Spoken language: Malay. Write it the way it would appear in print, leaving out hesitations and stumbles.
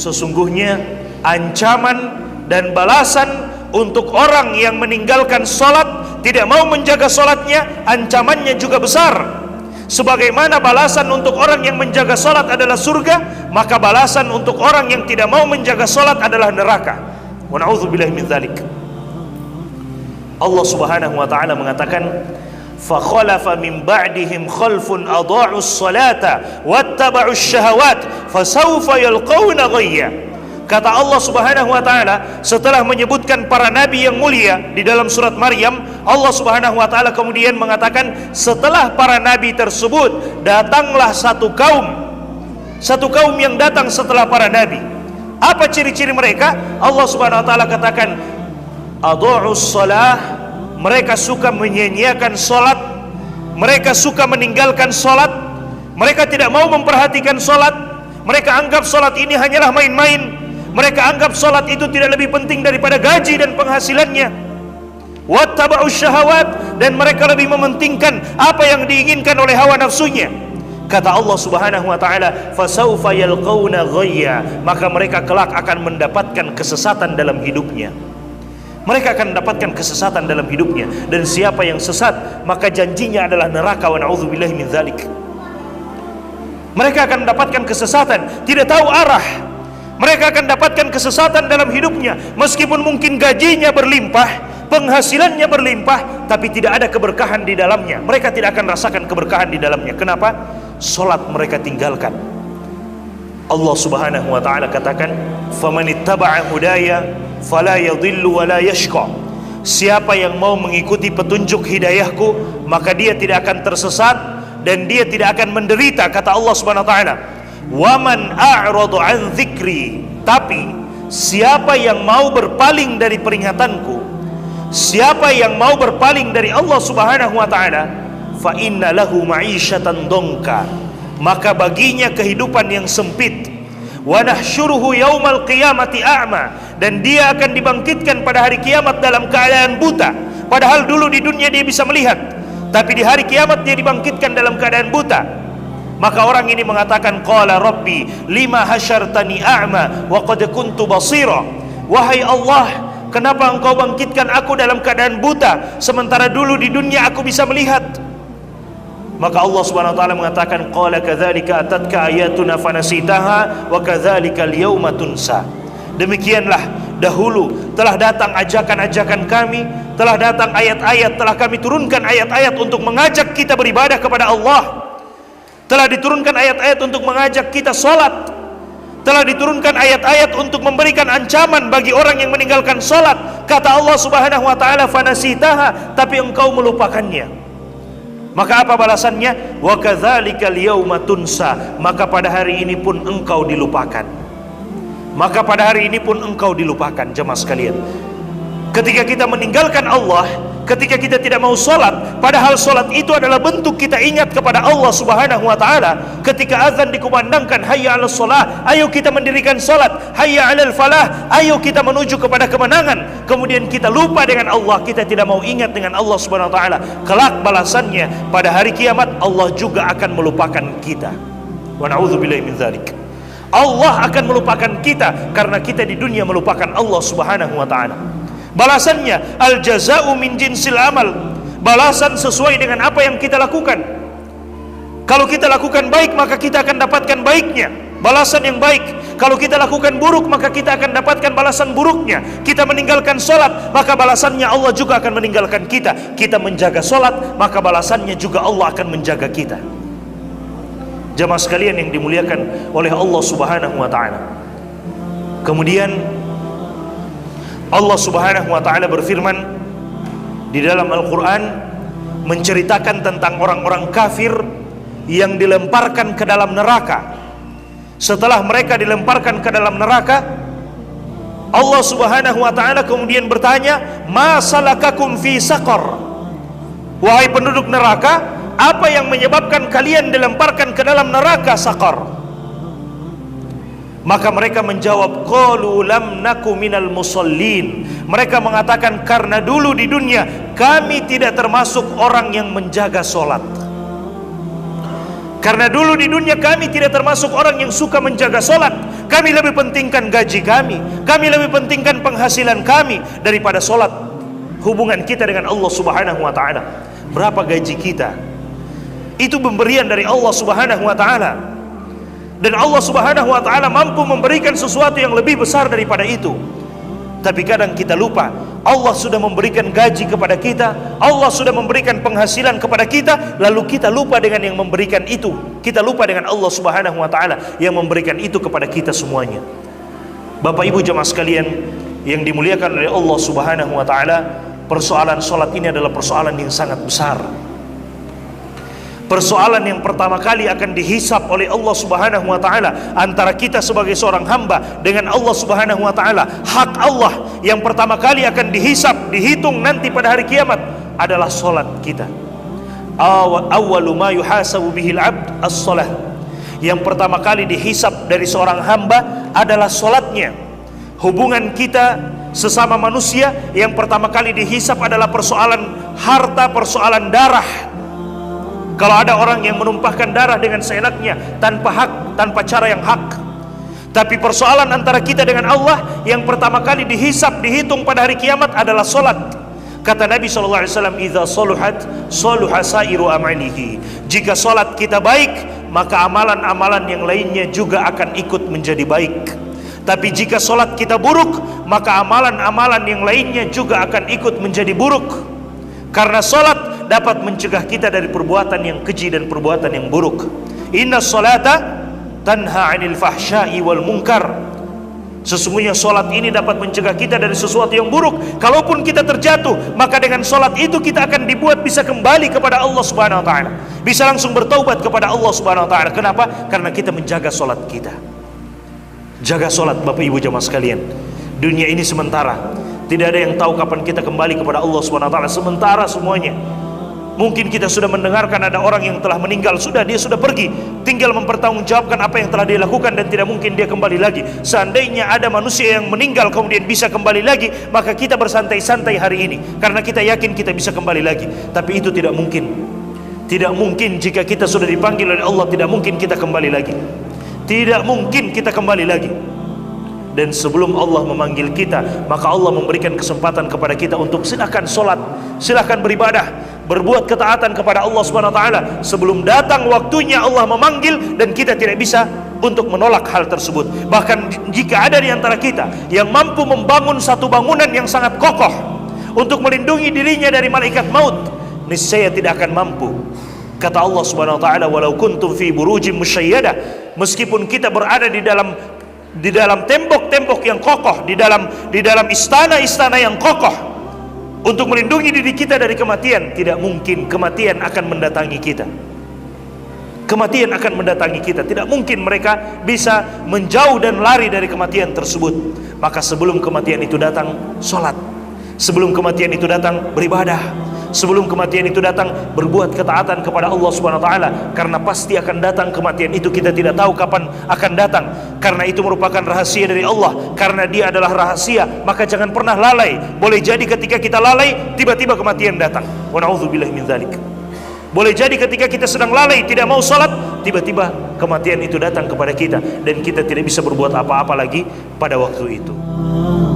Sesungguhnya ancaman dan balasan untuk orang yang meninggalkan sholat, tidak mau menjaga sholatnya, ancamannya juga besar. Sebagaimana balasan untuk orang yang menjaga sholat adalah surga, maka balasan untuk orang yang tidak mau menjaga sholat adalah neraka. Wa na'udzubillahi min dzalik. Allah Subhanahu wa taala mengatakan, fa khalafa min ba'dihim khalfun adha'us salata wattaba'us syahawat fasawfa yalqawna ghayya. Kata Allah Subhanahu wa taala setelah menyebutkan para nabi yang mulia di dalam surat Maryam, Allah Subhanahu wa taala kemudian mengatakan setelah para nabi tersebut datanglah satu kaum yang datang setelah para nabi. Apa ciri-ciri mereka? Allah Subhanahu wa taala katakan adha'us shalah, mereka suka menyia-nyiakan salat, mereka suka meninggalkan salat, mereka tidak mau memperhatikan salat, mereka anggap salat ini hanyalah main-main. Mereka anggap salat itu tidak lebih penting daripada gaji dan penghasilannya. Wattaba'us syahawat, dan mereka lebih mementingkan apa yang diinginkan oleh hawa nafsunya. Kata Allah Subhanahu wa taala, fasawfa yalqawna ghayya, maka mereka kelak akan mendapatkan kesesatan dalam hidupnya. Mereka akan mendapatkan kesesatan dalam hidupnya, dan siapa yang sesat maka janjinya adalah neraka. Wa na'udzubillahi min dzalik. Mereka akan mendapatkan kesesatan, tidak tahu arah. Mereka akan dapatkan kesesatan dalam hidupnya, meskipun mungkin gajinya berlimpah, penghasilannya berlimpah, tapi tidak ada keberkahan di dalamnya. Mereka tidak akan rasakan keberkahan di dalamnya. Kenapa? Salat mereka tinggalkan. Allah Subhanahu wa taala katakan, "Famanittaba'a hudaya fala yadhillu wa la yashqa." Siapa yang mau mengikuti petunjuk hidayahku, maka dia tidak akan tersesat dan dia tidak akan menderita, kata Allah Subhanahu wa taala. Waman a'radu an dzikri, tapi siapa yang mau berpaling dari peringatanku, siapa yang mau berpaling dari Allah Subhanahu wa taala, fa inna lahu ma'isyatan dongka, maka baginya kehidupan yang sempit. Wa nahsyuruhu yaumal qiyamati a'ma, dan dia akan dibangkitkan pada hari kiamat dalam keadaan buta. Padahal dulu di dunia dia bisa melihat, tapi di hari kiamat dia dibangkitkan dalam keadaan buta. Maka orang ini mengatakan, qala rabbi lima hasyartani a'ma wa qad kuntu basira. Wahai Allah, kenapa engkau bangkitkan aku dalam keadaan buta, sementara dulu di dunia aku bisa melihat? Maka Allah Subhanahu wa taala mengatakan, qala kadzalika atatka ayatuna fanasitaha wa kadzalika al-yauma tunsa. Demikianlah dahulu telah datang ajakan-ajakan kami, telah datang ayat-ayat, telah kami turunkan ayat-ayat untuk mengajak kita beribadah kepada Allah. Telah diturunkan ayat-ayat untuk mengajak kita sholat. Telah diturunkan ayat-ayat untuk memberikan ancaman bagi orang yang meninggalkan sholat. Kata Allah Subhanahu wa ta'ala, fanasitaha, tapi engkau melupakannya. Maka apa balasannya? Wa kadzalikal yauma tunsa, maka pada hari ini pun engkau dilupakan. Maka pada hari ini pun engkau dilupakan. Jemaah sekalian, ketika kita meninggalkan Allah, ketika kita tidak mau sholat, padahal sholat itu adalah bentuk kita ingat kepada Allah Subhanahu wa ta'ala. Ketika azan dikumandangkan, hayya 'alas shalah, ayo kita mendirikan sholat. Hayya 'alal falah, ayo kita menuju kepada kemenangan. Kemudian kita lupa dengan Allah, kita tidak mau ingat dengan Allah Subhanahu wa ta'ala. Kelak balasannya pada hari kiamat, Allah juga akan melupakan kita. Wa na'udzubillahi min dzalik. Allah akan melupakan kita karena kita di dunia melupakan Allah Subhanahu wa ta'ala. Balasannya al-jaza'u min jinsil amal, balasan sesuai dengan apa yang kita lakukan. Kalau kita lakukan baik, maka kita akan dapatkan baiknya, balasan yang baik. Kalau kita lakukan buruk, maka kita akan dapatkan balasan buruknya. Kita meninggalkan sholat, maka balasannya Allah juga akan meninggalkan kita. Kita menjaga sholat, maka balasannya juga Allah akan menjaga kita. Jamaah sekalian yang dimuliakan oleh Allah Subhanahu wa ta'ala. Kemudian Allah Subhanahu wa ta'ala berfirman di dalam Al-Quran, menceritakan tentang orang-orang kafir yang dilemparkan ke dalam neraka. Setelah mereka dilemparkan ke dalam neraka, Allah Subhanahu wa ta'ala kemudian bertanya, ma salakakum fi saqar, wahai penduduk neraka, apa yang menyebabkan kalian dilemparkan ke dalam neraka saqar? Maka mereka menjawab, qalu lam naku minal musallin. Mereka mengatakan, karena dulu di dunia kami tidak termasuk orang yang menjaga solat. Karena dulu di dunia kami tidak termasuk orang yang suka menjaga solat. Kami lebih pentingkan gaji kami lebih pentingkan penghasilan kami daripada solat. Hubungan kita dengan Allah Subhanahu wa ta'ala, berapa gaji kita, itu pemberian dari Allah Subhanahu wa ta'ala. Dan Allah Subhanahu wa ta'ala mampu memberikan sesuatu yang lebih besar daripada itu. Tapi kadang kita lupa, Allah sudah memberikan gaji kepada kita, Allah sudah memberikan penghasilan kepada kita, lalu kita lupa dengan yang memberikan itu. Kita lupa dengan Allah Subhanahu wa ta'ala yang memberikan itu kepada kita semuanya. Bapak Ibu jemaah sekalian yang dimuliakan oleh Allah Subhanahu wa ta'ala, persoalan sholat ini adalah persoalan yang sangat besar. Persoalan yang pertama kali akan dihisap oleh Allah Subhanahu wa ta'ala antara kita sebagai seorang hamba dengan Allah Subhanahu wa ta'ala. Hak Allah yang pertama kali akan dihisap, dihitung nanti pada hari kiamat adalah solat kita. Awwalu ma yuhasabu bihil abd as-salah. Yang pertama kali dihisap dari seorang hamba adalah solatnya. Hubungan kita sesama manusia yang pertama kali dihisap adalah persoalan harta, persoalan darah. Kalau ada orang yang menumpahkan darah dengan seenaknya, tanpa hak, tanpa cara yang hak. Tapi persoalan antara kita dengan Allah yang pertama kali dihisap, dihitung pada hari kiamat adalah solat. Kata Nabi SAW, "Idza saluhat, saluha sairu amalihi." Jika solat kita baik, maka amalan-amalan yang lainnya juga akan ikut menjadi baik. Tapi jika solat kita buruk, maka amalan-amalan yang lainnya juga akan ikut menjadi buruk. Karena solat dapat mencegah kita dari perbuatan yang keji dan perbuatan yang buruk. Inna salata tanha 'anil fahsya'i wal munkar. Sesungguhnya solat ini dapat mencegah kita dari sesuatu yang buruk. Kalaupun kita terjatuh, maka dengan solat itu kita akan dibuat bisa kembali kepada Allah Subhanahu wa ta'ala, bisa langsung bertaubat kepada Allah Subhanahu wa ta'ala. Kenapa? Karena kita menjaga solat kita. Jaga solat Bapak Ibu jemaah sekalian. Dunia ini sementara, tidak ada yang tahu kapan kita kembali kepada Allah Subhanahu wa ta'ala. Sementara semuanya. Mungkin kita sudah mendengarkan ada orang yang telah meninggal, dia sudah pergi, tinggal mempertanggungjawabkan apa yang telah dia lakukan dan tidak mungkin dia kembali lagi. Seandainya ada manusia yang meninggal kemudian bisa kembali lagi, maka kita bersantai-santai hari ini karena kita yakin kita bisa kembali lagi. Tapi itu tidak mungkin. Tidak mungkin jika kita sudah dipanggil oleh Allah, tidak mungkin kita kembali lagi. Tidak mungkin kita kembali lagi. Dan sebelum Allah memanggil kita, maka Allah memberikan kesempatan kepada kita untuk silakan solat, silakan beribadah, berbuat ketaatan kepada Allah Subhanahu wa ta'ala sebelum datang waktunya Allah memanggil dan kita tidak bisa untuk menolak hal tersebut. Bahkan jika ada di antara kita yang mampu membangun satu bangunan yang sangat kokoh untuk melindungi dirinya dari malaikat maut, niscaya tidak akan mampu. Kata Allah Subhanahu wa ta'ala, walau kuntum fi burujim musyayyadah, meskipun kita berada di dalam tembok-tembok yang kokoh, di dalam istana-istana yang kokoh untuk melindungi diri kita dari kematian, tidak mungkin kematian akan mendatangi kita. Kematian akan mendatangi kita, tidak mungkin mereka bisa menjauh dan lari dari kematian tersebut. Maka sebelum kematian itu datang, sholat. Sebelum kematian itu datang, beribadah. Sebelum kematian itu datang, berbuat ketaatan kepada Allah Subhanahu wa ta'ala, karena pasti akan datang kematian itu, kita tidak tahu kapan akan datang. Karena itu merupakan rahasia dari Allah, karena dia adalah rahasia, maka jangan pernah lalai. Boleh jadi ketika kita lalai, tiba-tiba kematian datang. Wa na'udzubillahi min dzalik. Boleh jadi ketika kita sedang lalai, tidak mau sholat, tiba-tiba kematian itu datang kepada kita dan kita tidak bisa berbuat apa-apa lagi pada waktu itu. Oh